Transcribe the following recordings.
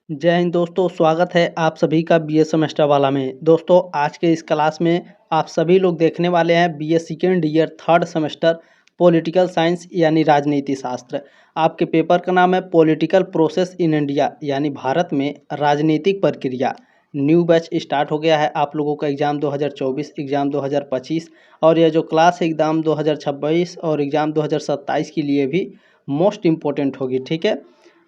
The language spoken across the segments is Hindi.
जय हिंद दोस्तों, स्वागत है आप सभी का बीए सेमेस्टर वाला में। दोस्तों आज के इस क्लास में आप सभी लोग देखने वाले हैं BA second year third semester political science यानी राजनीति शास्त्र। आपके पेपर का नाम है पॉलिटिकल प्रोसेस इन इंडिया यानी भारत में राजनीतिक प्रक्रिया। न्यू बैच स्टार्ट हो गया है। आप लोगों का एग्ज़ाम 2024, एग्ज़ाम 2025 और यह जो क्लास है एग्ज़ाम 2026 और एग्ज़ाम 2027 के लिए भी मोस्ट इम्पोर्टेंट होगी। ठीक है,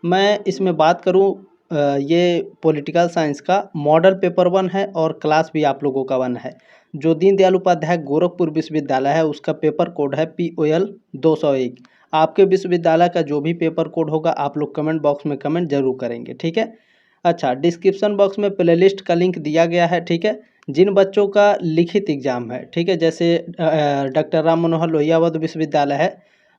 मैं इसमें बात करूँ ये पॉलिटिकल साइंस का मॉडल पेपर 1 है और क्लास भी आप लोगों का 1 है। जो दीनदयाल उपाध्याय गोरखपुर विश्वविद्यालय है उसका पेपर कोड है POL 201। आपके विश्वविद्यालय का जो भी पेपर कोड होगा आप लोग कमेंट बॉक्स में कमेंट जरूर करेंगे। ठीक है, अच्छा, डिस्क्रिप्शन बॉक्स में प्लेलिस्ट का लिंक दिया गया है। ठीक है, जिन बच्चों का लिखित एग्जाम है, ठीक है, जैसे डॉक्टर राम मनोहर लोहिया विश्वविद्यालय है,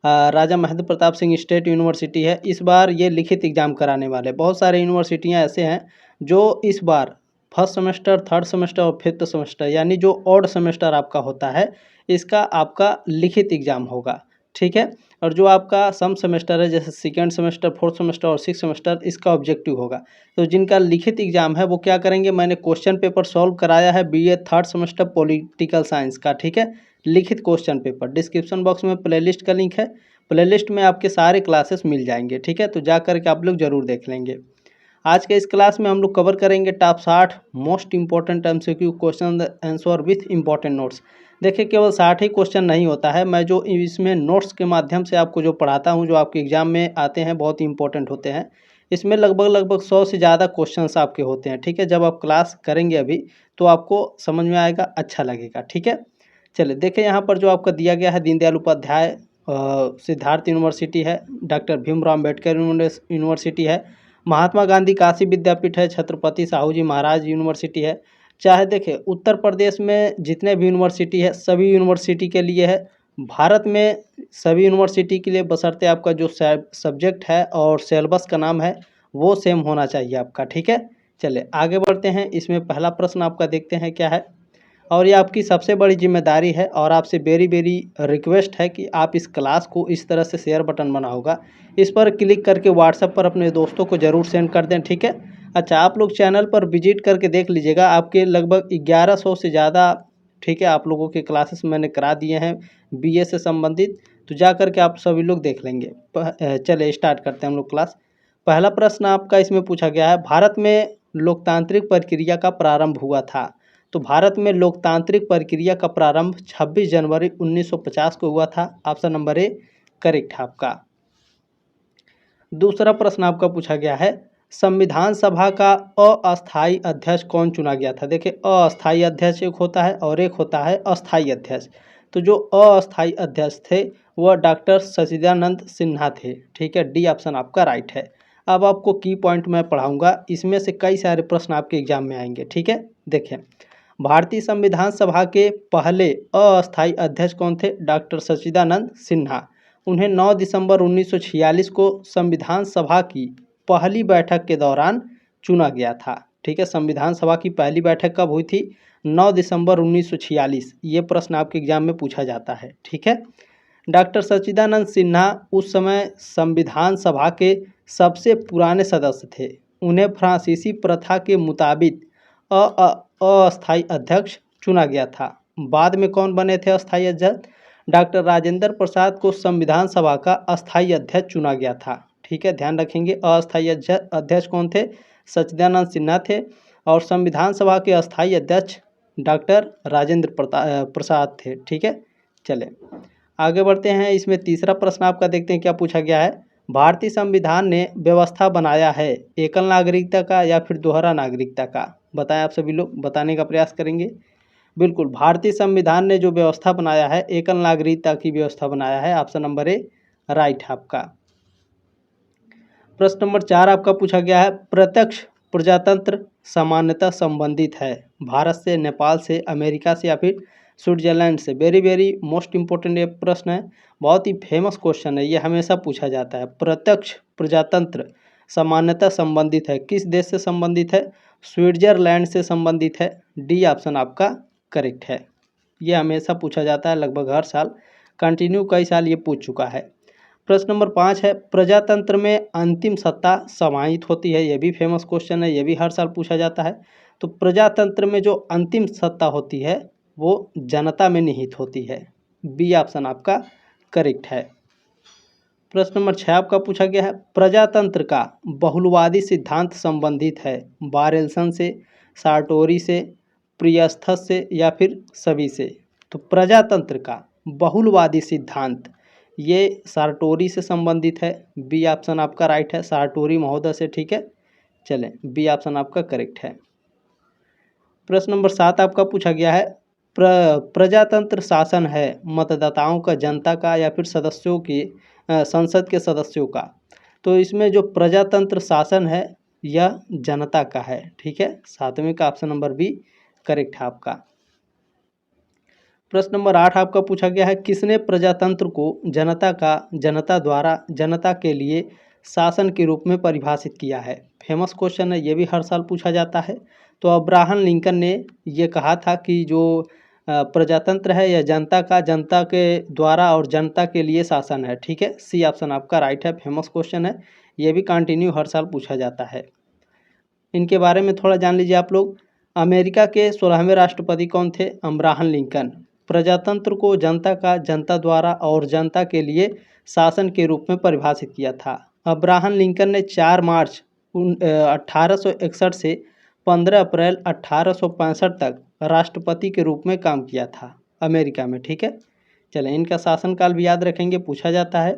राजा महेंद्र प्रताप सिंह स्टेट यूनिवर्सिटी है, इस बार ये लिखित एग्ज़ाम कराने वाले। बहुत सारे यूनिवर्सिटियां ऐसे हैं जो इस बार फर्स्ट सेमेस्टर, थर्ड सेमेस्टर और फिफ्थ सेमेस्टर यानी जो ऑड सेमेस्टर आपका होता है इसका आपका लिखित एग्ज़ाम होगा। ठीक है, और जो आपका सम सेमेस्टर है जैसे सेकेंड सेमेस्टर, फोर्थ सेमेस्टर और सिक्स सेमेस्टर इसका ऑब्जेक्टिव होगा। तो जिनका लिखित एग्ज़ाम है वो क्या करेंगे, मैंने क्वेश्चन पेपर सॉल्व कराया है BA third semester political science का। ठीक है, लिखित क्वेश्चन पेपर डिस्क्रिप्शन बॉक्स में प्लेलिस्ट का लिंक है। प्लेलिस्ट में आपके सारे क्लासेस मिल जाएंगे। ठीक है, तो जा करके आप लोग ज़रूर देख लेंगे। आज के इस क्लास में हम लोग कवर करेंगे top 60 most important MCQ question answer with important notes. देखिए, केवल 60 ही क्वेश्चन नहीं होता है, मैं जो इसमें नोट्स के माध्यम से आपको जो पढ़ाता हूँ, जो आपके एग्जाम में आते हैं, बहुत ही इंपॉर्टेंट होते हैं। इसमें लगभग 100 से ज़्यादा क्वेश्चंस आपके होते हैं। ठीक है, जब आप क्लास करेंगे अभी तो आपको समझ में आएगा, अच्छा लगेगा। ठीक है, चलिए देखिए, यहाँ पर जो आपका दिया गया है दीनदयाल उपाध्याय सिद्धार्थ यूनिवर्सिटी है, डॉक्टर भीमराव अम्बेडकर यूनिवर्सिटी है, महात्मा गांधी काशी विद्यापीठ है, छत्रपति साहू जी महाराज यूनिवर्सिटी है। चाहे देखिए उत्तर प्रदेश में जितने भी यूनिवर्सिटी है सभी यूनिवर्सिटी के लिए है, भारत में सभी यूनिवर्सिटी के लिए, बशर्ते आपका जो सब्जेक्ट है और सिलेबस का नाम है वो सेम होना चाहिए आपका। ठीक है, चलिए आगे बढ़ते हैं। इसमें पहला प्रश्न आपका देखते हैं क्या है, और ये आपकी सबसे बड़ी जिम्मेदारी है और आपसे वेरी वेरी रिक्वेस्ट है कि आप इस क्लास को इस तरह से शेयर बटन बना होगा, इस पर क्लिक करके व्हाट्सएप पर अपने दोस्तों को ज़रूर सेंड कर दें। ठीक है, अच्छा, आप लोग चैनल पर विजिट करके देख लीजिएगा, आपके लगभग 1100 से ज़्यादा, ठीक है, आप लोगों के क्लासेस मैंने करा दिए हैं बीए से संबंधित, तो जा करके आप सभी लोग देख लेंगे। चलिए स्टार्ट करते हैं हम लोग क्लास। पहला प्रश्न आपका इसमें पूछा गया है, भारत में लोकतांत्रिक प्रक्रिया का प्रारंभ हुआ था। तो भारत में लोकतांत्रिक प्रक्रिया का प्रारंभ 26 जनवरी 1950 को हुआ था। ऑप्शन नंबर ए करेक्ट है आपका। दूसरा प्रश्न आपका पूछा गया है, संविधान सभा का अस्थायी अध्यक्ष कौन चुना गया था। देखिए, अस्थायी अध्यक्ष एक होता है और एक होता है अस्थायी अध्यक्ष। तो जो अस्थायी अध्यक्ष थे वह डॉक्टर सच्चिदानंद सिन्हा थे। ठीक है, डी ऑप्शन आपका राइट है। अब आपको की पॉइंट मैं पढ़ाऊंगा, इसमें से कई सारे प्रश्न आपके एग्जाम में आएंगे। ठीक है, देखें, भारतीय संविधान सभा के पहले अस्थायी अध्यक्ष कौन थे, डॉक्टर सच्चिदानंद सिन्हा। उन्हें 9 दिसंबर 1946 को संविधान सभा की पहली बैठक के दौरान चुना गया था। ठीक है, संविधान सभा की पहली बैठक कब हुई थी, 9 दिसंबर 1946। ये प्रश्न आपके एग्जाम में पूछा जाता है। ठीक है, डॉक्टर सच्चिदानंद सिन्हा उस समय संविधान सभा के सबसे पुराने सदस्य थे। उन्हें फ्रांसीसी प्रथा के मुताबिक अस्थायी अध्यक्ष चुना गया था। बाद में कौन बने थे अस्थायी अध्यक्ष, डॉक्टर राजेंद्र प्रसाद को संविधान सभा का अस्थायी अध्यक्ष चुना गया था। ठीक है, ध्यान रखेंगे, अस्थायी अध्यक्ष कौन थे, सच्चिदानंद सिन्हा थे, और संविधान सभा के अस्थायी अध्यक्ष डॉक्टर राजेंद्र प्रसाद थे। ठीक है, चले आगे बढ़ते हैं। इसमें तीसरा प्रश्न आपका देखते हैं क्या पूछा गया है, भारतीय संविधान ने व्यवस्था बनाया है एकल नागरिकता का या फिर दोहरा नागरिकता का। बताएं, आप सभी लोग बताने का प्रयास करेंगे। बिल्कुल, भारतीय संविधान ने जो व्यवस्था बनाया है एकल नागरिकता की व्यवस्था बनाया है। ऑप्शन नंबर ए राइट है आपका। प्रश्न नंबर 4 आपका पूछा गया है, प्रत्यक्ष प्रजातंत्र सामान्यतः संबंधित है भारत से, नेपाल से, अमेरिका से या फिर स्विट्जरलैंड से। वेरी वेरी मोस्ट इंपॉर्टेंट ये प्रश्न है, बहुत ही फेमस क्वेश्चन है, ये हमेशा पूछा जाता है। प्रत्यक्ष प्रजातंत्र सामान्यतः संबंधित है, किस देश से संबंधित है, स्विट्जरलैंड से संबंधित है। डी ऑप्शन आपका करेक्ट है। ये हमेशा पूछा जाता है, लगभग हर साल कंटिन्यू कई साल ये पूछ चुका है। प्रश्न नंबर 5 है, प्रजातंत्र में अंतिम सत्ता समाहित होती है। ये भी फेमस क्वेश्चन है, ये भी हर साल पूछा जाता है। तो प्रजातंत्र में जो अंतिम सत्ता होती है वो जनता में निहित होती है। बी ऑप्शन आपका करेक्ट है। प्रश्न नंबर 6 आपका पूछा गया है, प्रजातंत्र का बहुलवादी सिद्धांत संबंधित है बारेल्सन से, सार्टोरी से, प्रियस्थस से या फिर सभी से। तो प्रजातंत्र का बहुलवादी सिद्धांत ये सार्टोरी से संबंधित है। बी ऑप्शन आपका राइट है, सार्टोरी महोदय से। ठीक है, चलें, बी ऑप्शन आपका करेक्ट है। प्रश्न नंबर 7 आपका पूछा गया है, प्रजातंत्र शासन है मतदाताओं का, जनता का या फिर सदस्यों की संसद के सदस्यों का। तो इसमें जो प्रजातंत्र शासन है यह जनता का है। ठीक है, 7वें का ऑप्शन नंबर बी करेक्ट है आपका। प्रश्न नंबर 8 आपका पूछा गया है, किसने प्रजातंत्र को जनता का, जनता द्वारा, जनता के लिए शासन के रूप में परिभाषित किया है। फेमस क्वेश्चन है, ये भी हर साल पूछा जाता है। तो अब्राहम लिंकन ने ये कहा था कि जो प्रजातंत्र है यह जनता का, जनता के द्वारा और जनता के लिए शासन है। ठीक है, सी ऑप्शन आपका राइट है, फेमस क्वेश्चन है, ये भी कंटिन्यू हर साल पूछा जाता है। इनके बारे में थोड़ा जान लीजिए आप लोग। अमेरिका के 16वें राष्ट्रपति कौन थे? Abraham Lincoln. प्रजातंत्र को जनता का, जनता द्वारा और जनता के लिए शासन के रूप में परिभाषित किया था। अब्राहम लिंकन ने 4 मार्च 1861 से 15 अप्रैल 1865 तक राष्ट्रपति के रूप में काम किया था अमेरिका में। ठीक है, चलें, इनका शासनकाल भी याद रखेंगे, पूछा जाता है।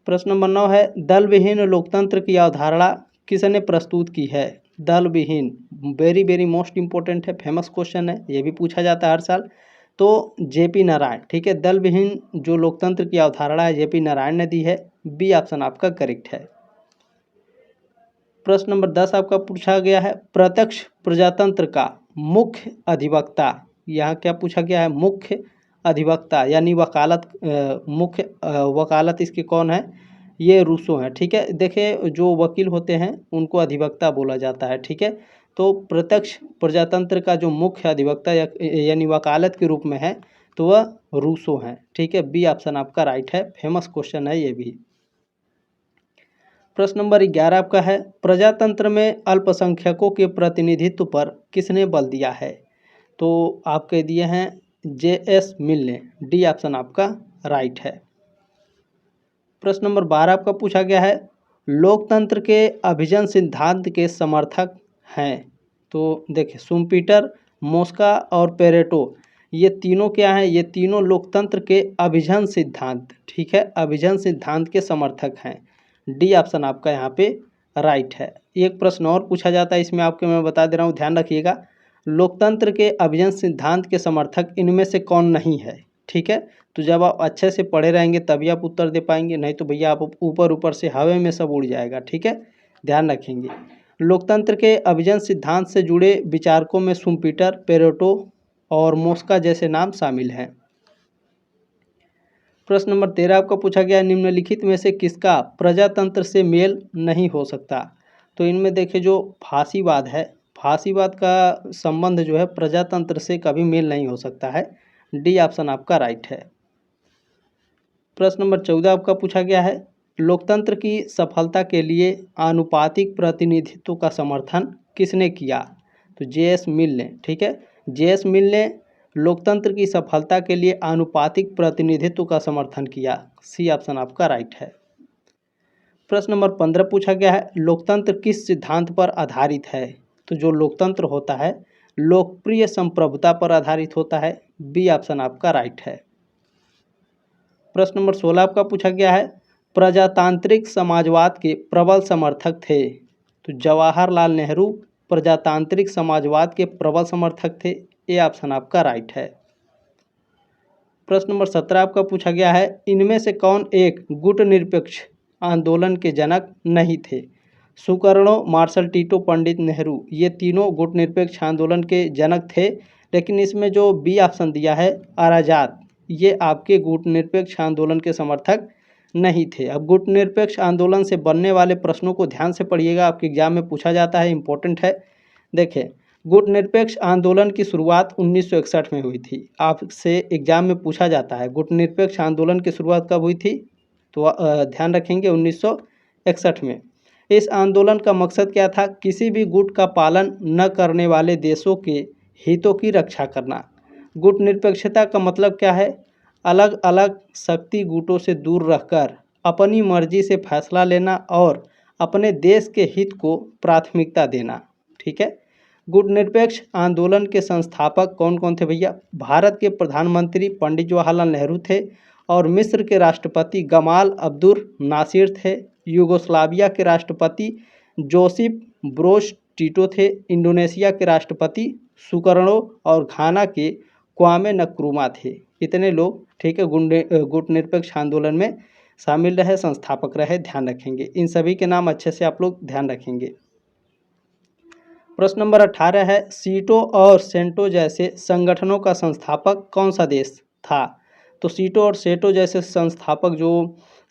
प्रश्न नंबर 9 है, दल विहीन लोकतंत्र की अवधारणा किसने प्रस्तुत की है? दल विहीन, वेरी वेरी मोस्ट इंपॉर्टेंट है, फेमस क्वेश्चन है, ये भी पूछा जाता है हर साल। तो जेपी नारायण। ठीक है, दल विहीन जो लोकतंत्र की अवधारणा है जेपी नारायण ने दी है। बी ऑप्शन आपका करेक्ट है। प्रश्न नंबर 10 आपका पूछा गया है, प्रत्यक्ष प्रजातंत्र का मुख्य अधिवक्ता, यहाँ क्या पूछा गया है? मुख्य अधिवक्ता यानी वकालत, मुख्य वकालत इसके कौन है? ये रूसो हैं। ठीक है, देखिए जो वकील होते हैं उनको अधिवक्ता बोला जाता है। ठीक है, तो प्रत्यक्ष प्रजातंत्र का जो मुख्य अधिवक्ता यानी वकालत के रूप में है तो वह रूसो हैं। ठीक है, बी ऑप्शन आपका राइट है, फेमस क्वेश्चन है ये भी। प्रश्न नंबर 11 आपका है, प्रजातंत्र में अल्पसंख्यकों के प्रतिनिधित्व पर किसने बल दिया है? तो आपके दिए हैं जे.एस. मिल ने। डी ऑप्शन आपका राइट है। प्रश्न नंबर 12 आपका पूछा गया है, लोकतंत्र के अभिजन सिद्धांत के समर्थक हैं। तो देखिए शुम्पीटर, मोस्का और पेरेटो, ये तीनों क्या हैं? ये तीनों लोकतंत्र के अभिजन सिद्धांत, ठीक है, अभिजन सिद्धांत के समर्थक हैं। डी ऑप्शन आपका यहाँ पे राइट है। एक प्रश्न और पूछा जाता है इसमें, आपके मैं बता दे रहा हूँ, ध्यान रखिएगा। लोकतंत्र के अभिजन सिद्धांत के समर्थक इनमें से कौन नहीं है? ठीक है, तो जब आप अच्छे से पढ़े रहेंगे तभी आप उत्तर दे पाएंगे, नहीं तो भैया आप ऊपर ऊपर से हवा में सब उड़ जाएगा। ठीक है, ध्यान रखेंगे। लोकतंत्र के अभिजन सिद्धांत से जुड़े विचारकों में शुम्पीटर, पेरेटो और मोस्का जैसे नाम शामिल हैं। प्रश्न नंबर 13 आपका पूछा गया, निम्नलिखित में से किसका प्रजातंत्र से मेल नहीं हो सकता? तो इनमें देखिए जो फांसीवाद है, फांसीवाद का संबंध जो है प्रजातंत्र से कभी मेल नहीं हो सकता है। डी ऑप्शन आपका राइट है। प्रश्न नंबर 14 आपका पूछा गया है, लोकतंत्र की सफलता के लिए आनुपातिक प्रतिनिधित्व का समर्थन किसने किया? तो जे.एस. मिल ने। ठीक है, जे.एस. मिल ने लोकतंत्र की सफलता के लिए आनुपातिक प्रतिनिधित्व का समर्थन किया। सी ऑप्शन आपका राइट है। प्रश्न नंबर 15 पूछा गया है, लोकतंत्र किस सिद्धांत पर आधारित है? तो जो लोकतंत्र होता है लोकप्रिय संप्रभुता पर आधारित होता है। बी ऑप्शन आपका राइट है। प्रश्न नंबर 16 आपका पूछा गया है, प्रजातांत्रिक समाजवाद के प्रबल समर्थक थे। तो जवाहरलाल नेहरू प्रजातांत्रिक समाजवाद के प्रबल समर्थक थे। ए ऑप्शन आपका राइट है। प्रश्न नंबर 17 आपका पूछा गया है, इनमें से कौन एक गुटनिरपेक्ष आंदोलन के जनक नहीं थे? Sukarno, Marshal Tito, Pandit Nehru, ये तीनों गुटनिरपेक्ष आंदोलन के जनक थे। लेकिन इसमें जो बी ऑप्शन दिया है आज़ाद, ये आपके गुटनिरपेक्ष आंदोलन के समर्थक नहीं थे। अब गुटनिरपेक्ष आंदोलन से बनने वाले प्रश्नों को ध्यान से पढ़िएगा, आपके एग्जाम में पूछा जाता है, इंपॉर्टेंट है। देखिए गुटनिरपेक्ष आंदोलन की शुरुआत 1961 में हुई थी। आपसे एग्जाम में पूछा जाता है गुटनिरपेक्ष आंदोलन की शुरुआत कब हुई थी? तो ध्यान रखेंगे 1961 में। इस आंदोलन का मकसद क्या था? किसी भी गुट का पालन न करने वाले देशों के हितों की रक्षा करना। गुट निरपेक्षता का मतलब क्या है? अलग अलग शक्ति गुटों से दूर रहकर अपनी मर्जी से फैसला लेना और अपने देश के हित को प्राथमिकता देना। ठीक है। गुट निरपेक्ष आंदोलन के संस्थापक कौन कौन थे भैया? भारत के प्रधानमंत्री पंडित जवाहरलाल नेहरू थे और मिस्र के राष्ट्रपति गमाल अब्दुल नासिर थे। यूगोस्लाविया के राष्ट्रपति जोसिफ ब्रोज टिटो थे। इंडोनेशिया के राष्ट्रपति सुकर्णो और घाना के क्वामे नक्रुमा थे। इतने लोग, ठीक है, गुट निरपेक्ष आंदोलन में शामिल रहे, संस्थापक रहे। ध्यान रखेंगे, इन सभी के नाम अच्छे से आप लोग ध्यान रखेंगे। प्रश्न नंबर 18 है, सीटो और सेंटो जैसे संगठनों का संस्थापक कौन सा देश था? तो सीटो और सेटो जैसे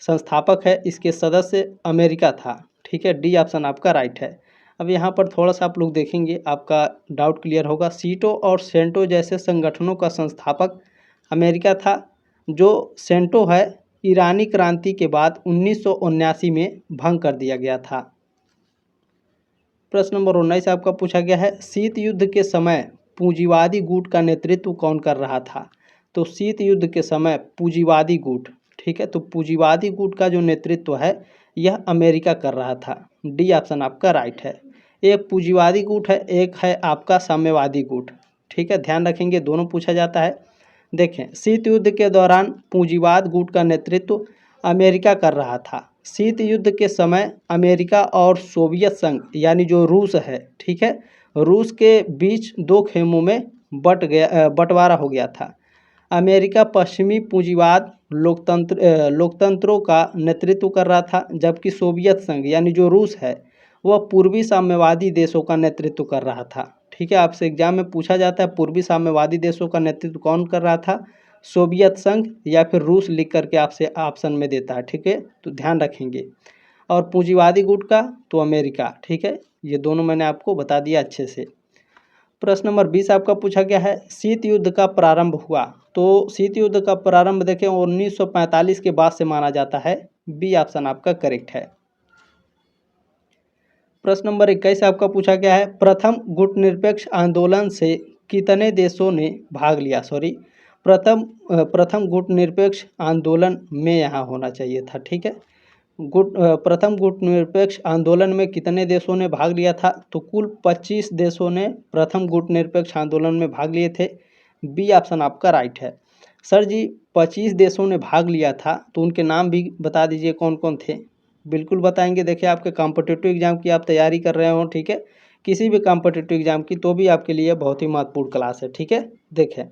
संस्थापक है, इसके सदस्य अमेरिका था। ठीक है, डी ऑप्शन आपका राइट है। अब यहाँ पर थोड़ा सा आप लोग देखेंगे, आपका डाउट क्लियर होगा। सीटो और सेंटो जैसे संगठनों का संस्थापक अमेरिका था। जो सेंटो है, ईरानी क्रांति के बाद 1979 में भंग कर दिया गया था। प्रश्न नंबर 19 आपका पूछा गया है, शीत युद्ध के समय पूंजीवादी गुट का नेतृत्व कौन कर रहा था? तो शीत युद्ध के समय पूंजीवादी गुट, ठीक है, तो पूंजीवादी गुट का जो नेतृत्व है यह अमेरिका कर रहा था। डी ऑप्शन आपका राइट है। एक पूंजीवादी गुट है, एक है आपका साम्यवादी गुट। ठीक है, ध्यान रखेंगे, दोनों पूछा जाता है। देखें, शीत युद्ध के दौरान पूंजीवाद गुट का नेतृत्व अमेरिका कर रहा था। शीत युद्ध के समय अमेरिका और सोवियत संघ यानी जो रूस है, ठीक है, रूस के बीच दो खेमों में बंटवारा हो गया था। अमेरिका पश्चिमी पूंजीवाद लोकतंत्रों का नेतृत्व कर रहा था, जबकि सोवियत संघ यानी जो रूस है वह पूर्वी साम्यवादी देशों का नेतृत्व कर रहा था। ठीक है, आपसे एग्जाम में पूछा जाता है पूर्वी साम्यवादी देशों का नेतृत्व कौन कर रहा था? सोवियत संघ या फिर रूस लिख करके आपसे ऑप्शन में देता है। ठीक है, तो ध्यान रखेंगे। और पूंजीवादी गुट का तो अमेरिका। ठीक है, ये दोनों मैंने आपको बता दिया अच्छे से। प्रश्न नंबर 20 आपका पूछा गया है, शीत युद्ध का प्रारंभ हुआ? तो शीत युद्ध का प्रारंभ देखें 1945 के बाद से माना जाता है। बी ऑप्शन आपका करेक्ट है। प्रश्न नंबर 21 आपका पूछा गया है, प्रथम गुट निरपेक्ष आंदोलन से कितने देशों ने भाग लिया? प्रथम गुट निरपेक्ष आंदोलन में यहाँ होना चाहिए था। ठीक है, प्रथम गुट निरपेक्ष आंदोलन में कितने देशों ने भाग लिया था? तो कुल 25 देशों ने प्रथम गुट निरपेक्ष आंदोलन में भाग लिए थे। बी ऑप्शन आपका राइट है। सर जी, 25 देशों ने भाग लिया था, तो उनके नाम भी बता दीजिए कौन कौन थे। बिल्कुल बताएंगे। देखिए, आपके कॉम्पिटिटिव एग्जाम की आप तैयारी कर रहे हो, ठीक है, किसी भी कॉम्पिटिटिव एग्जाम की, तो भी आपके लिए बहुत ही महत्वपूर्ण क्लास है। ठीक है, देखें,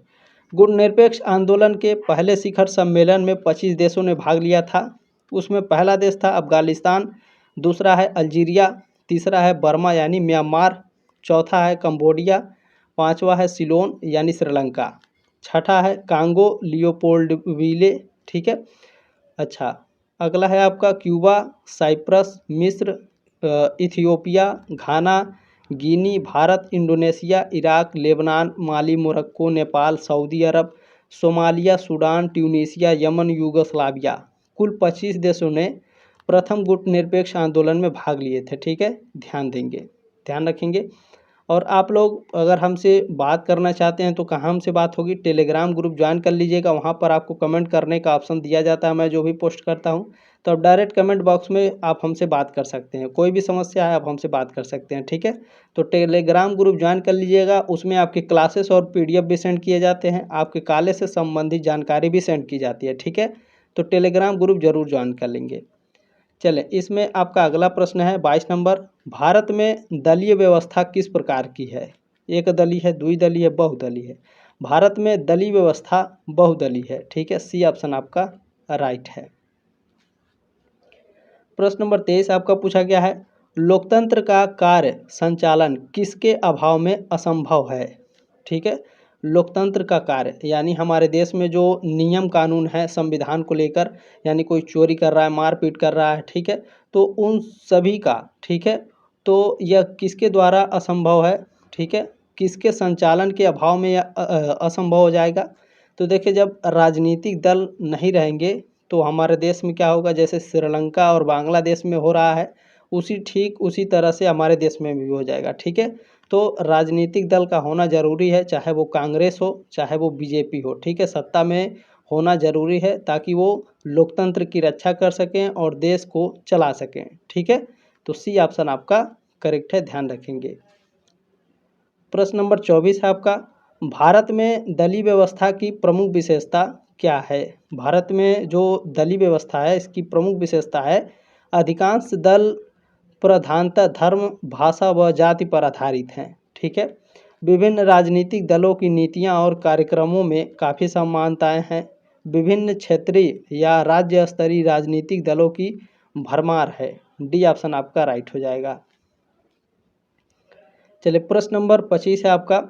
गुट निरपेक्ष आंदोलन के पहले शिखर सम्मेलन में 25 देशों ने भाग लिया था। उसमें पहला देश था अफगानिस्तान, दूसरा है अल्जीरिया, तीसरा है बर्मा यानी म्यांमार, चौथा है कंबोडिया, पांचवा है सिलोन यानी श्रीलंका, छठा है कांगो लियोपोल्डविले। ठीक है, अच्छा, अगला है आपका क्यूबा, साइप्रस, मिस्र, Ethiopia, Ghana, Guinea, Bharat, Indonesia, Iraq, Lebanon, Mali, Morocco, Nepal, Saudi Arab, Somalia, Sudan, Tunisia, Yemen, Yugoslavia. कुल 25 देशों ने प्रथम गुट निरपेक्ष आंदोलन में भाग लिए थे। ठीक है, ध्यान देंगे, ध्यान रखेंगे। और आप लोग अगर हमसे बात करना चाहते हैं तो कहाँ हमसे बात होगी? टेलीग्राम ग्रुप ज्वाइन कर लीजिएगा, वहाँ पर आपको कमेंट करने का ऑप्शन दिया जाता है, मैं जो भी पोस्ट करता हूँ। तो आप डायरेक्ट कमेंट बॉक्स में आप हमसे बात कर सकते हैं, कोई भी समस्या है आप हमसे बात कर सकते हैं। ठीक है, तो टेलीग्राम ग्रुप ज्वाइन कर लीजिएगा, उसमें आपके क्लासेस और PDF भी सेंड किए जाते हैं, आपके कॉलेज से संबंधित जानकारी भी सेंड की जाती है। ठीक है, तो टेलीग्राम ग्रुप जरूर ज्वाइन कर लेंगे। चले, इसमें आपका अगला प्रश्न है 22 नंबर, भारत में दलीय व्यवस्था किस प्रकार की है? एक दलीय है, द्विदलीय है, बहुदलीय है? भारत में दलीय व्यवस्था बहुदलीय है। ठीक है, सी ऑप्शन आपका राइट है। प्रश्न नंबर 23 आपका पूछा गया है, लोकतंत्र का कार्य संचालन किसके अभाव में असंभव है? ठीक है, लोकतंत्र का कार्य यानी हमारे देश में जो नियम कानून है संविधान को लेकर, यानी कोई चोरी कर रहा है, मारपीट कर रहा है, ठीक है, तो उन सभी का, ठीक है, तो यह किसके द्वारा असंभव है? ठीक है, किसके संचालन के अभाव में यह असंभव हो जाएगा? तो देखिए, जब राजनीतिक दल नहीं रहेंगे तो हमारे देश में क्या होगा, जैसे श्रीलंका और बांग्लादेश में हो रहा है ठीक उसी तरह से हमारे देश में भी हो जाएगा। ठीक है, तो राजनीतिक दल का होना ज़रूरी है, चाहे वो कांग्रेस हो चाहे वो बीजेपी हो। ठीक है, सत्ता में होना ज़रूरी है ताकि वो लोकतंत्र की रक्षा कर सकें और देश को चला सकें। ठीक है, तो सी ऑप्शन आपका करेक्ट है, ध्यान रखेंगे। प्रश्न नंबर 24 है आपका, भारत में दलीय व्यवस्था की प्रमुख विशेषता क्या है? भारत में जो दलीय व्यवस्था है इसकी प्रमुख विशेषता है अधिकांश दल प्रधानतः धर्म, भाषा व जाति पर आधारित हैं। ठीक है, विभिन्न राजनीतिक दलों की नीतियां और कार्यक्रमों में काफ़ी समानताएं हैं। विभिन्न क्षेत्रीय या राज्य स्तरीय राजनीतिक दलों की भरमार है। डी ऑप्शन आपका राइट हो जाएगा। चलिए, प्रश्न नंबर 25 है आपका,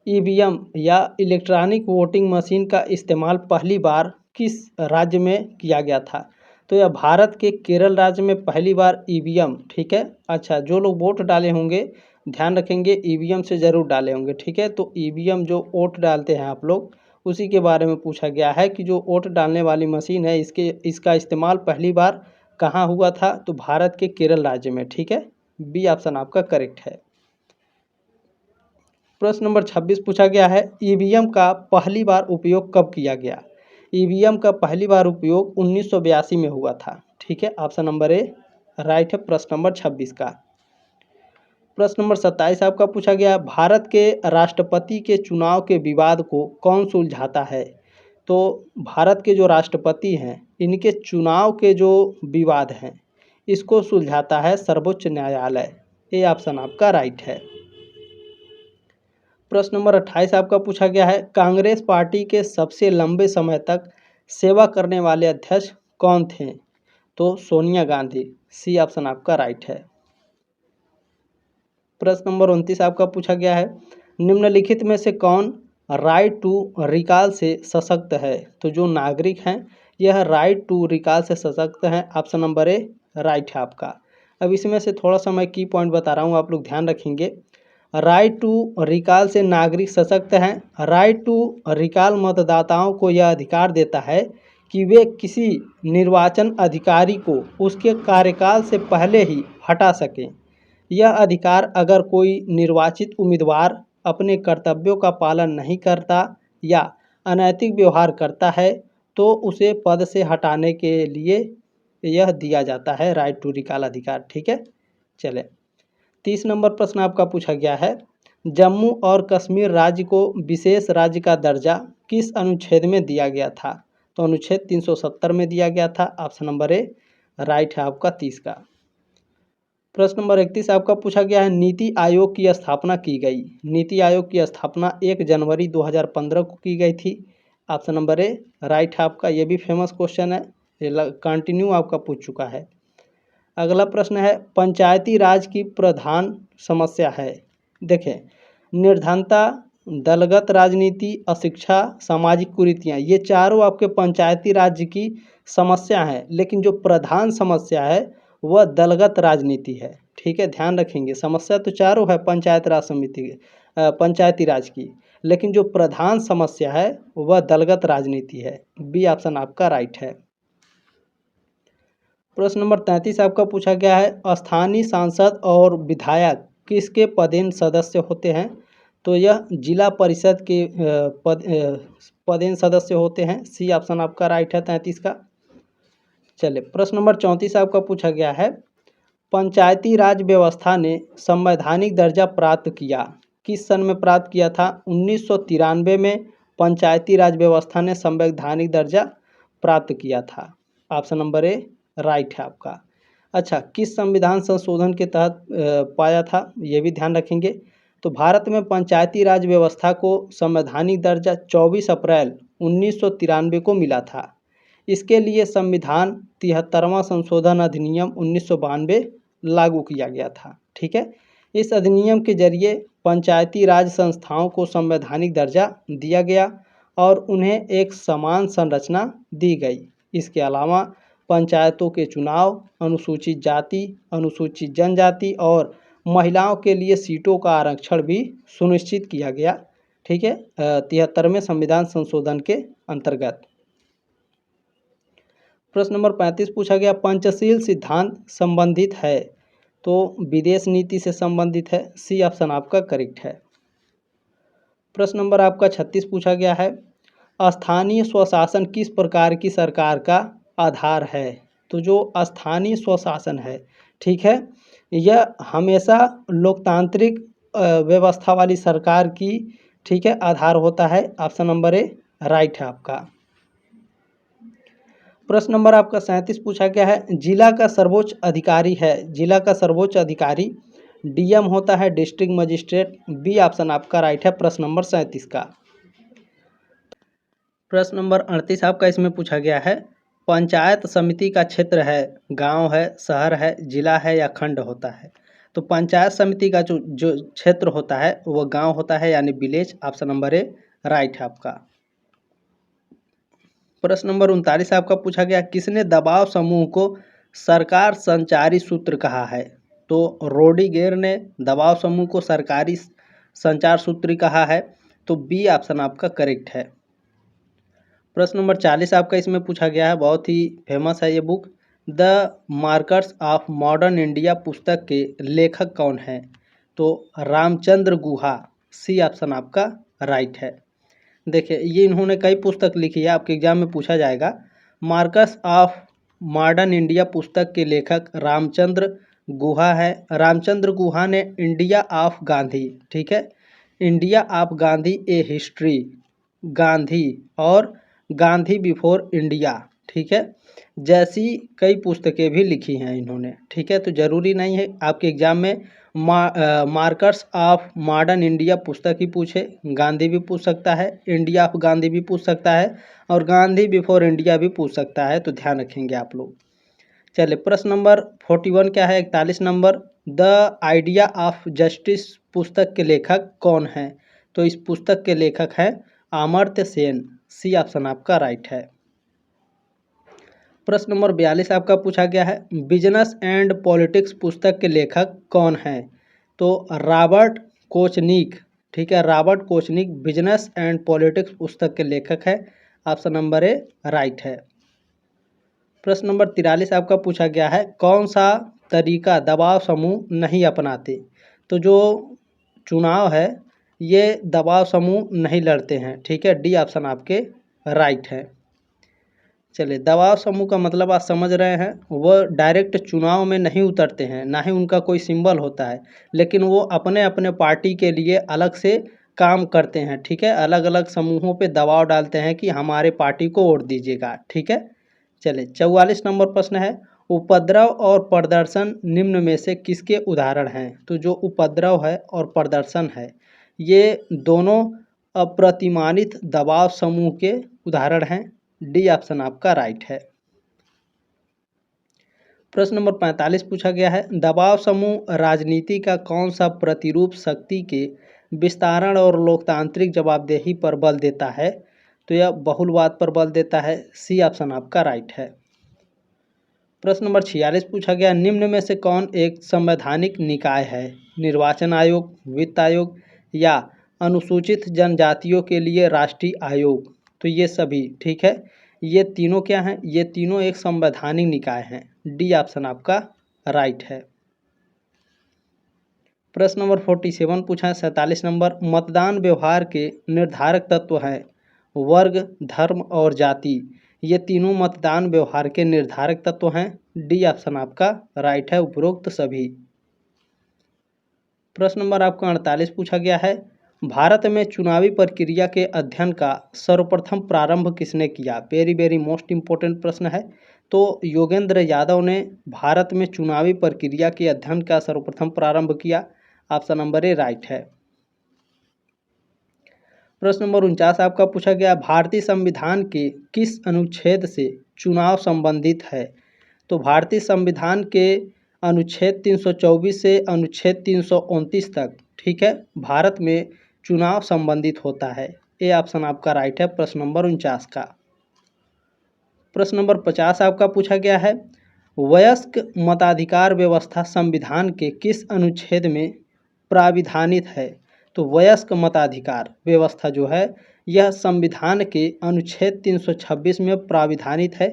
ईवीएम या इलेक्ट्रॉनिक वोटिंग मशीन का इस्तेमाल पहली बार किस राज्य में किया गया था? तो यह भारत के केरल राज्य में पहली बार ईवीएम। ठीक है, अच्छा, जो लोग वोट डाले होंगे ध्यान रखेंगे ईवीएम से ज़रूर डाले होंगे। ठीक है, तो ईवीएम जो वोट डालते हैं आप लोग, उसी के बारे में पूछा गया है कि जो वोट डालने वाली मशीन है इसका इस्तेमाल पहली बार कहाँ हुआ था? तो भारत के केरल राज्य में। ठीक है, बी ऑप्शन आपका करेक्ट है। प्रश्न नंबर 26 पूछा गया है, ईवीएम का पहली बार उपयोग कब किया गया? ईवीएम का पहली बार उपयोग 1982 में हुआ था। ठीक है, ऑप्शन नंबर ए राइट है प्रश्न नंबर 26 का। प्रश्न नंबर 27 आपका पूछा गया, भारत के राष्ट्रपति के चुनाव के विवाद को कौन सुलझाता है? तो भारत के जो राष्ट्रपति हैं इनके चुनाव के जो विवाद हैं इसको सुलझाता है सर्वोच्च न्यायालय। ये ऑप्शन आपका राइट है। प्रश्न नंबर 28 आपका पूछा गया है, कांग्रेस पार्टी के सबसे लंबे समय तक सेवा करने वाले अध्यक्ष कौन थे? तो सोनिया गांधी। सी ऑप्शन आपका राइट है। प्रश्न नंबर 29 आपका पूछा गया है, निम्नलिखित में से कौन राइट टू रिकॉल से सशक्त है? तो जो नागरिक हैं यह राइट टू रिकॉल से सशक्त हैं। ऑप्शन नंबर ए राइट है आपका। अब इसमें से थोड़ा सा मैं की पॉइंट बता रहा हूँ, आप लोग ध्यान रखेंगे। राइट टू रिकॉल से नागरिक सशक्त हैं। राइट टू रिकॉल मतदाताओं को यह अधिकार देता है कि वे किसी निर्वाचन अधिकारी को उसके कार्यकाल से पहले ही हटा सकें। यह अधिकार अगर कोई निर्वाचित उम्मीदवार अपने कर्तव्यों का पालन नहीं करता या अनैतिक व्यवहार करता है तो उसे पद से हटाने के लिए यह दिया जाता है, राइट टू रिकॉल अधिकार। ठीक है, चले 30 नंबर प्रश्न आपका पूछा गया है, जम्मू और कश्मीर राज्य को विशेष राज्य का दर्जा किस अनुच्छेद में दिया गया था? तो अनुच्छेद 370 में दिया गया था। ऑप्शन नंबर ए राइट है आपका 30 का। प्रश्न नंबर 31 आपका पूछा गया है, नीति आयोग की स्थापना की गई। नीति आयोग की स्थापना 1 जनवरी 2015 को की गई थी। ऑप्शन नंबर ए राइट है आपका। ये भी फेमस क्वेश्चन है, ये कंटिन्यू आपका पूछ चुका है। अगला प्रश्न है, पंचायती राज की प्रधान समस्या है। देखें, निर्धनता, दलगत राजनीति, अशिक्षा, सामाजिक कुरीतियाँ, ये चारों आपके पंचायती राज की समस्या हैं, लेकिन जो प्रधान समस्या है वह दलगत राजनीति है। ठीक है, ध्यान रखेंगे, समस्या तो चारों है पंचायत राज समिति पंचायती राज की, लेकिन जो प्रधान समस्या है वह दलगत राजनीति है। बी ऑप्शन आपका राइट है। प्रश्न नंबर 33 आपका पूछा गया है, स्थानीय सांसद और विधायक किसके पदेन सदस्य होते हैं? तो यह जिला परिषद के पदेन सदस्य होते हैं। सी ऑप्शन आपका राइट है 33 का। चलिए, प्रश्न नंबर 34 आपका पूछा गया है, पंचायती राज व्यवस्था ने संवैधानिक दर्जा प्राप्त किया। किस सन में प्राप्त किया था? 1993 में पंचायती राज व्यवस्था ने संवैधानिक दर्जा प्राप्त किया था। ऑप्शन नंबर ए राइट है आपका। अच्छा, किस संविधान संशोधन के तहत पाया था, ये भी ध्यान रखेंगे। तो भारत में पंचायती राज व्यवस्था को संवैधानिक दर्जा 24 अप्रैल 1993 को मिला था। इसके लिए संविधान 73वां संशोधन अधिनियम 1992 लागू किया गया था। ठीक है, इस अधिनियम के जरिए पंचायती राज संस्थाओं को संवैधानिक दर्जा दिया गया और उन्हें एक समान संरचना दी गई। इसके अलावा पंचायतों के चुनाव अनुसूचित जाति, अनुसूचित जनजाति और महिलाओं के लिए सीटों का आरक्षण भी सुनिश्चित किया गया। ठीक है, 73वें संविधान संशोधन के अंतर्गत। प्रश्न नंबर 35 पूछा गया, पंचशील सिद्धांत संबंधित है, तो विदेश नीति से संबंधित है। सी ऑप्शन आपका करेक्ट है। प्रश्न नंबर आपका 36 पूछा गया है, स्थानीय स्वशासन किस प्रकार की सरकार का आधार है। तो जो स्थानीय स्वशासन है, ठीक है, यह हमेशा लोकतांत्रिक व्यवस्था वाली सरकार की, ठीक है, आधार होता है। ऑप्शन नंबर ए राइट है आपका। प्रश्न नंबर आपका 37 पूछा गया है, जिला का सर्वोच्च अधिकारी है, जिला का सर्वोच्च अधिकारी डीएम होता है, डिस्ट्रिक्ट मजिस्ट्रेट। बी ऑप्शन आपका राइट है प्रश्न नंबर 37 का। प्रश्न नंबर 38 आपका इसमें पूछा गया है, पंचायत समिति का क्षेत्र है, गांव है, शहर है, जिला है या खंड होता है। तो पंचायत समिति का जो क्षेत्र होता है वो गांव होता है, यानी village. Option number A right है आपका। प्रश्न नंबर 39 आपका पूछा गया, किसने दबाव समूह को सरकार संचारी सूत्र कहा है। तो रोडिगेर ने दबाव समूह को सरकारी संचार सूत्र कहा है। तो बी ऑप्शन आपका करेक्ट है। प्रश्न नंबर 40 आपका इसमें पूछा गया है, बहुत ही फेमस है ये book, the markers of modern India पुस्तक के लेखक कौन है। तो रामचंद्र गुहा। सी ऑप्शन आपका राइट है। देखिए, ये इन्होंने कई पुस्तक लिखी है, आपके एग्जाम में पूछा जाएगा। मार्कस ऑफ मॉडर्न इंडिया पुस्तक के लेखक रामचंद्र गुहा है। रामचंद्र गुहा ने इंडिया ऑफ गांधी, ठीक है, India of Gandhi A history, Gandhi और गांधी बिफोर इंडिया, ठीक है, जैसी कई पुस्तकें भी लिखी हैं इन्होंने, ठीक है। तो ज़रूरी नहीं है आपके एग्जाम में मार्कर्स ऑफ मॉडर्न इंडिया पुस्तक ही पूछे, गांधी भी पूछ सकता है, इंडिया ऑफ गांधी भी पूछ सकता है और गांधी बिफोर इंडिया भी पूछ सकता है। तो ध्यान रखेंगे आप लोग। चलिए, प्रश्न नंबर 41 क्या है, 41 number, the idea of justice पुस्तक के लेखक कौन है। तो इस पुस्तक के लेखक हैं अमर्त्य सेन। सी ऑप्शन आपका राइट है। प्रश्न नंबर 42 आपका पूछा गया है, बिजनेस एंड पॉलिटिक्स पुस्तक के लेखक कौन है। तो रॉबर्ट कोचनिक, ठीक है, रॉबर्ट कोचनिक बिजनेस एंड पॉलिटिक्स पुस्तक के लेखक है। ऑप्शन नंबर ए राइट है। प्रश्न नंबर 43 आपका पूछा गया है, कौन सा तरीका दबाव समूह नहीं अपनाते। तो जो चुनाव है ये दबाव समूह नहीं लड़ते हैं, ठीक है, डी ऑप्शन आपके राइट है। चलिए, दबाव समूह का मतलब आप समझ रहे हैं, वह डायरेक्ट चुनाव में नहीं उतरते हैं, ना ही उनका कोई सिंबल होता है, लेकिन वो अपने अपने पार्टी के लिए अलग से काम करते हैं, ठीक है, अलग अलग समूहों पे दबाव डालते हैं कि हमारे पार्टी को वोट दीजिएगा, ठीक है। चलिए, 44 नंबर प्रश्न है, उपद्रव और प्रदर्शन निम्न में से किसके उदाहरण हैं। तो जो उपद्रव है और प्रदर्शन है ये दोनों अप्रतिमानित दबाव समूह के उदाहरण हैं। डी ऑप्शन आपका राइट है। प्रश्न नंबर 45 पूछा गया है, दबाव समूह राजनीति का कौन सा प्रतिरूप शक्ति के विस्तारण और लोकतांत्रिक जवाबदेही पर बल देता है। तो यह बहुलवाद पर बल देता है। सी ऑप्शन आपका राइट है। प्रश्न नंबर 46 पूछा गया, निम्न में से कौन एक संवैधानिक निकाय है। निर्वाचन आयोग, वित्त आयोग या अनुसूचित जनजातियों के लिए राष्ट्रीय आयोग। तो ये सभी, ठीक है, ये तीनों क्या हैं, ये तीनों एक संवैधानिक निकाय हैं। डी ऑप्शन आपका राइट है। प्रश्न नंबर 47 पूछा है, 47 नंबर, मतदान व्यवहार के निर्धारक तत्व हैं वर्ग, धर्म और जाति। ये तीनों मतदान व्यवहार के निर्धारक तत्व हैं। डी ऑप्शन आपका राइट है, उपरोक्त सभी। प्रश्न नंबर आपका 48 पूछा गया है, भारत में चुनावी प्रक्रिया के अध्ययन का सर्वप्रथम प्रारंभ किसने किया। वेरी वेरी मोस्ट इम्पोर्टेंट प्रश्न है। तो योगेंद्र यादव ने भारत में चुनावी प्रक्रिया के अध्ययन का सर्वप्रथम प्रारंभ किया। ऑप्शन नंबर ए राइट है। प्रश्न नंबर 49 आपका पूछा गया, भारतीय संविधान के किस अनुच्छेद से चुनाव संबंधित है। तो भारतीय संविधान के अनुच्छेद 324 से अनुच्छेद 329 तक, ठीक है, भारत में चुनाव संबंधित होता है। ए ऑप्शन आपका राइट है प्रश्न नंबर 49 का। प्रश्न नंबर 50 आपका पूछा गया है, वयस्क मताधिकार व्यवस्था संविधान के किस अनुच्छेद में प्राविधानित है। तो वयस्क मताधिकार व्यवस्था जो है यह संविधान के अनुच्छेद 326 में प्राविधानित है।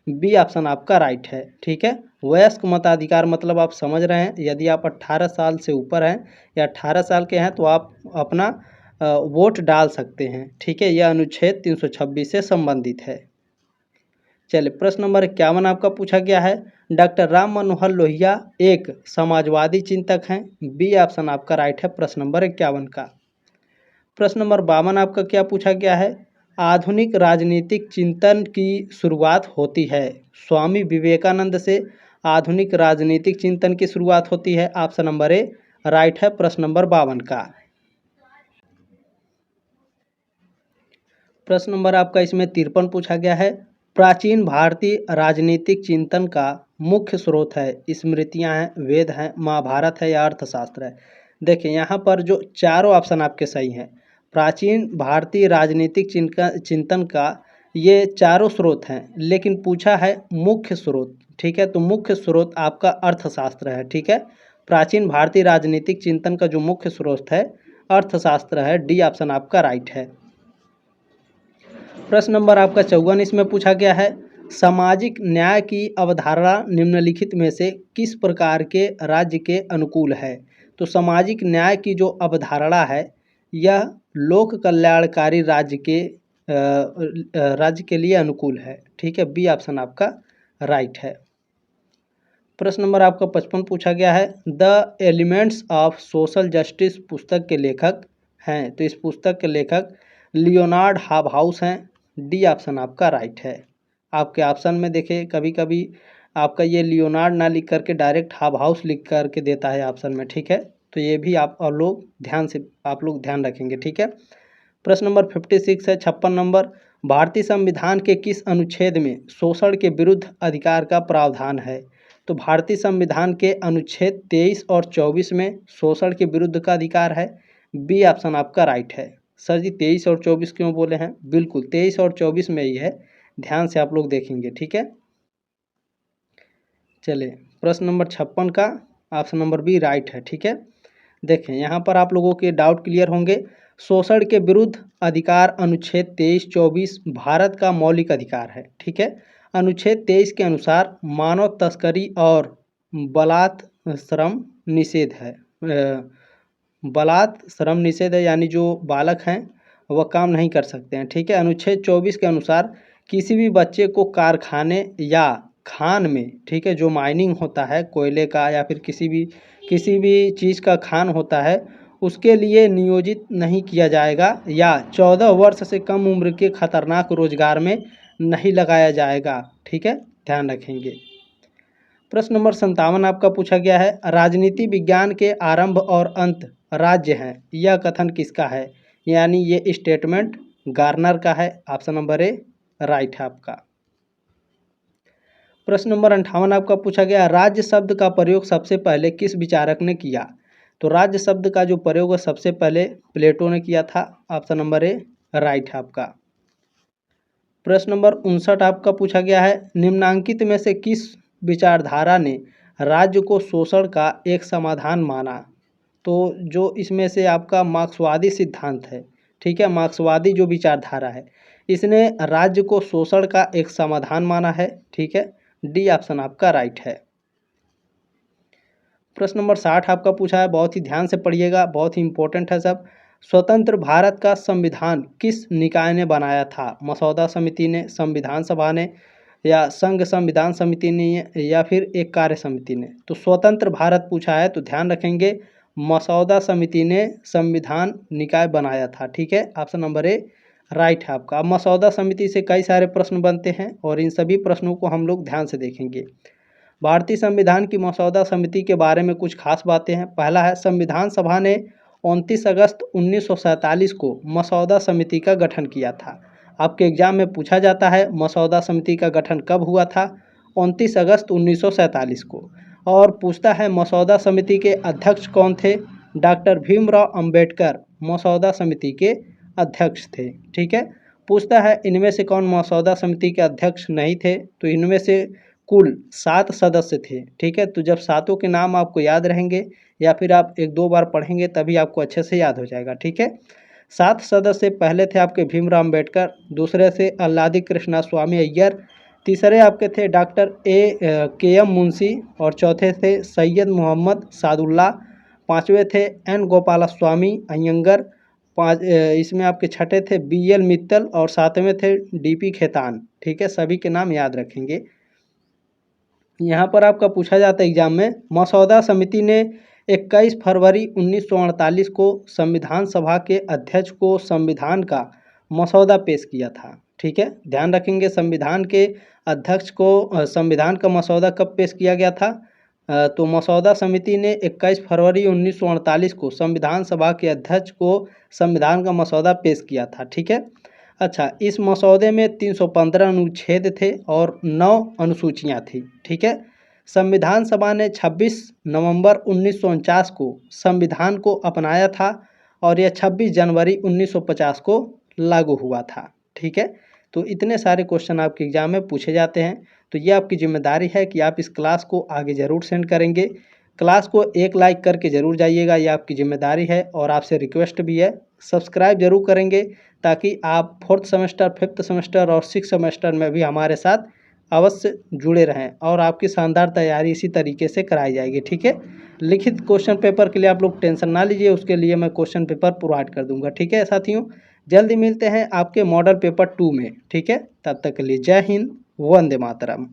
बी ऑप्शन आपका राइट है। ठीक है, वयस्क मताधिकार मतलब आप समझ रहे हैं, यदि आप 18 साल से ऊपर हैं या 18 साल के हैं तो आप अपना वोट डाल सकते हैं। ठीक है, यह अनुच्छेद 326 से संबंधित है। चलिए, प्रश्न नंबर 51 आपका पूछा गया है, डॉक्टर राम मनोहर लोहिया एक समाजवादी चिंतक हैं। बी ऑप्शन आपका राइट है प्रश्न नंबर 51 का। प्रश्न नंबर 52 आपका क्या पूछा गया है, आधुनिक राजनीतिक चिंतन की शुरुआत होती है। स्वामी विवेकानंद से आधुनिक राजनीतिक चिंतन की शुरुआत होती है। ऑप्शन नंबर ए राइट है प्रश्न नंबर 52 का। प्रश्न नंबर आपका इसमें 53 पूछा गया है, प्राचीन भारतीय राजनीतिक चिंतन का मुख्य स्रोत है। स्मृतियां हैं, वेद हैं, महाभारत है या अर्थशास्त्र है। देखिए यहाँ पर जो चारों ऑप्शन आपके सही हैं। प्राचीन भारतीय राजनीतिक चिंतन का ये चारों स्रोत हैं, लेकिन पूछा है मुख्य स्रोत। ठीक है, तो मुख्य स्रोत आपका अर्थशास्त्र है। ठीक है, प्राचीन भारतीय राजनीतिक चिंतन का जो मुख्य स्रोत है अर्थशास्त्र है। डी ऑप्शन आपका राइट है। प्रश्न नंबर आपका 54 इसमें पूछा गया है, सामाजिक न्याय की अवधारणा निम्नलिखित में से किस प्रकार के राज्य के अनुकूल है। तो सामाजिक न्याय की जो अवधारणा है यह लोक कल्याणकारी राज्य के लिए अनुकूल है। ठीक है, बी ऑप्शन आपका राइट है। प्रश्न नंबर आपका 55 पूछा गया है, the elements of social justice पुस्तक के लेखक हैं। तो इस पुस्तक के लेखक लियोनार्ड हाबहाउस हैं। डी ऑप्शन आपका राइट है। आपके ऑप्शन में देखिए कभी कभी आपका ये लियोनार्ड ना लिख करके डायरेक्ट हाबहाउस लिख करके देता है ऑप्शन में। ठीक है, तो ये भी आप लोग ध्यान रखेंगे। ठीक है, प्रश्न नंबर 56 है, 56 नंबर, भारतीय संविधान के किस अनुच्छेद में शोषण के विरुद्ध अधिकार का प्रावधान है। तो भारतीय संविधान के अनुच्छेद 23 और 24 में शोषण के विरुद्ध का अधिकार है। बी ऑप्शन आपका राइट है। सर जी 23 और 24 क्यों बोले हैं? बिल्कुल 23 और 24 में ही है, ध्यान से आप लोग देखेंगे। ठीक है, चलिए प्रश्न नंबर 56 का ऑप्शन नंबर बी राइट है। ठीक है, देखें यहाँ पर आप लोगों के डाउट क्लियर होंगे। शोषण के विरुद्ध अधिकार अनुच्छेद 23-24 भारत का मौलिक अधिकार है। ठीक है, अनुच्छेद 23 के अनुसार मानव तस्करी और बलात् श्रम निषेध है। बलात् श्रम निषेध है, यानी जो बालक हैं वह काम नहीं कर सकते हैं। ठीक है, अनुच्छेद 24 के अनुसार किसी भी बच्चे को कारखाने या खान में, ठीक है, जो माइनिंग होता है कोयले का या फिर किसी भी चीज़ का खान होता है उसके लिए नियोजित नहीं किया जाएगा, या 14 वर्ष से कम उम्र के खतरनाक रोजगार में नहीं लगाया जाएगा। ठीक है, ध्यान रखेंगे। प्रश्न नंबर 57 आपका पूछा गया है, राजनीति विज्ञान के आरंभ और अंत राज्य हैं, यह कथन किसका है। यानी ये स्टेटमेंट गार्नर का है। ऑप्शन नंबर ए राइट है आपका। प्रश्न नंबर 58 आपका पूछा गया, राज्य शब्द का प्रयोग सबसे पहले किस विचारक ने किया। तो राज्य शब्द का जो प्रयोग सबसे पहले प्लेटो ने किया था। ऑप्शन नंबर ए राइट है आपका। प्रश्न नंबर 59 आपका पूछा गया है, निम्नांकित में से किस विचारधारा ने राज्य को शोषण का एक समाधान माना। तो जो इसमें से आपका मार्क्सवादी सिद्धांत है। ठीक है, मार्क्सवादी जो विचारधारा है इसने राज्य को शोषण का एक समाधान माना है। ठीक है, डी ऑप्शन आपका राइट है। प्रश्न नंबर 60 आपका पूछा है, बहुत ही ध्यान से पढ़िएगा, बहुत ही इंपॉर्टेंट है सब। स्वतंत्र भारत का संविधान किस निकाय ने बनाया था। मसौदा समिति ने, संविधान सभा ने, या संघ संविधान समिति ने, या फिर एक कार्य समिति ने। तो स्वतंत्र भारत पूछा है तो ध्यान रखेंगे मसौदा समिति ने संविधान निकाय बनाया था। ठीक है, ऑप्शन नंबर ए राइट है आपका। अब मसौदा समिति से कई सारे प्रश्न बनते हैं और इन सभी प्रश्नों को हम लोग ध्यान से देखेंगे। भारतीय संविधान की मसौदा समिति के बारे में कुछ खास बातें हैं। पहला है, संविधान सभा ने 29 अगस्त 1947 को मसौदा समिति का गठन किया था। आपके एग्जाम में पूछा जाता है मसौदा समिति का गठन कब हुआ था। 29 अगस्त 1947 को। और पूछता है मसौदा समिति के अध्यक्ष कौन थे। डॉक्टर भीमराव अंबेडकर मसौदा समिति के अध्यक्ष थे। ठीक है, पूछता है इनमें से कौन मसौदा समिति के अध्यक्ष नहीं थे। तो इनमें से कुल 7 सदस्य थे। ठीक है, तो जब सातों के नाम आपको याद रहेंगे या फिर आप 1-2 बार पढ़ेंगे तभी आपको अच्छे से याद हो जाएगा। ठीक है, 7 सदस्य पहले थे आपके भीमराव अंबेडकर, दूसरे से अल्लादी कृष्णा स्वामी अय्यर, तीसरे आपके थे डॉक्टर के एम मुंशी और चौथे थे सैयद मोहम्मद सादुल्ला, पांचवें थे एन गोपालस्वामी अयंगर, इसमें आपके छठे थे बी एल मित्तल और सातवें थे डी पी खेतान। ठीक है, सभी के नाम याद रखेंगे। यहाँ पर आपका पूछा जाता है एग्जाम में, मसौदा समिति ने 21 फरवरी 1948 को संविधान सभा के अध्यक्ष को संविधान का मसौदा पेश किया था। ठीक है, ध्यान रखेंगे संविधान के अध्यक्ष को संविधान का मसौदा कब पेश किया गया था, तो मसौदा समिति ने 21 फरवरी 1948 को संविधान सभा के अध्यक्ष को संविधान का मसौदा पेश किया था। ठीक है, अच्छा, इस मसौदे में 315 अनुच्छेद थे और 9 अनुसूचियां थी। ठीक है, संविधान सभा ने 26 नवंबर 1949 को संविधान को अपनाया था और यह 26 जनवरी 1950 को लागू हुआ था। ठीक है, तो इतने सारे क्वेश्चन आपके एग्जाम में पूछे जाते हैं। तो ये आपकी जिम्मेदारी है कि आप इस क्लास को आगे ज़रूर सेंड करेंगे। क्लास को एक लाइक करके ज़रूर जाइएगा, ये आपकी जिम्मेदारी है और आपसे रिक्वेस्ट भी है सब्सक्राइब जरूर करेंगे ताकि आप 4th सेमेस्टर, 5th सेमेस्टर और 6th सेमेस्टर में भी हमारे साथ अवश्य जुड़े रहें और आपकी शानदार तैयारी इसी तरीके से कराई जाएगी। ठीक है, लिखित क्वेश्चन पेपर के लिए आप लोग टेंशन ना लीजिए, उसके लिए मैं क्वेश्चन पेपर प्रोवाइड कर दूंगा। ठीक है साथियों, जल्दी मिलते हैं आपके मॉडल पेपर 2 में। ठीक है, तब तक के लिए जय हिंद, वंदे मातरम।